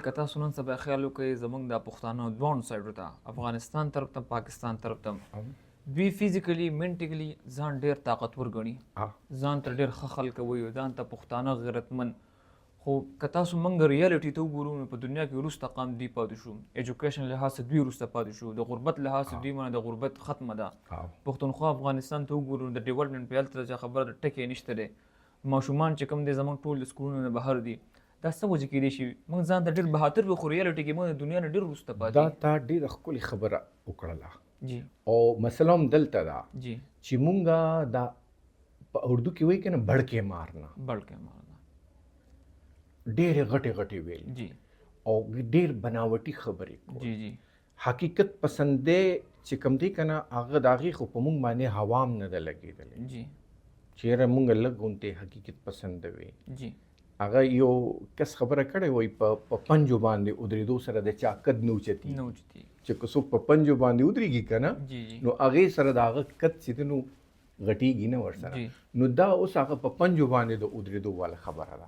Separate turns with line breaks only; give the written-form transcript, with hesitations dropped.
کته سنن سبا خیال وکړي زمونږ د پښتانه دوه سایډو ته افغانستان طرف ته پاکستان طرف ته دوی فزیکلی منټیکلی ځان ډیر طاقتور ګڼي ځان ته ډیر ښه خلک وایي ځان ته پښتانه غیرتمن خو که تاسو موږ ریالټي ته وګورو نو په دنیا کې وروسته قام دوی پاتې شو ایجوکیشن لحاظ څخه دوی وروسته پاتې شو د غربت لحاظ څخه دوی باندې د غربت ختمه ده پښتونخوا افغانستان ته وګورو د ډیولپمنټ په هلته خبره د ټکې نشته دی ماشومان چې کوم دی زموږ ټول د سکولونو نه بهر دي دا څه وجه کېدای شي موږ ځان ته ډېر بهاتر وي خو ریالټي کې موږ د دنیا نه ډېر وروسته پاتې
دا تا ډېره ښکلې خبره وکړله
جی
او مسله هم دلته ده
جی
چې مونږ دا په اردو کې وایي که نه بړکې مارنه
بړکې مارنه
ډېرې غټې غټې ویل
جی
او ډېر بناوټي خبرې
جی جی
حقیقت پسندې چې کوم دی که نه هغه د هغې خو په مونږ باندې هوا هم نه ده لګېدلې
جی
چېرې مونږ لږ غونتې حقیقت پسنده وي
جی
هغه یو کس خبره کړې وایي په پنجو باندې ودرېدو سره د چا قد نه اوچتي
نه اوچتي
چې که څوک په پنجو باندې ودرېږي که نه
جی جی
نو هغې سره د هغه قد چې دی نو غټېږي نه ورسره
جی
نو دا اوس هغه په پنجو باندې د ودرېدو والا خبره ده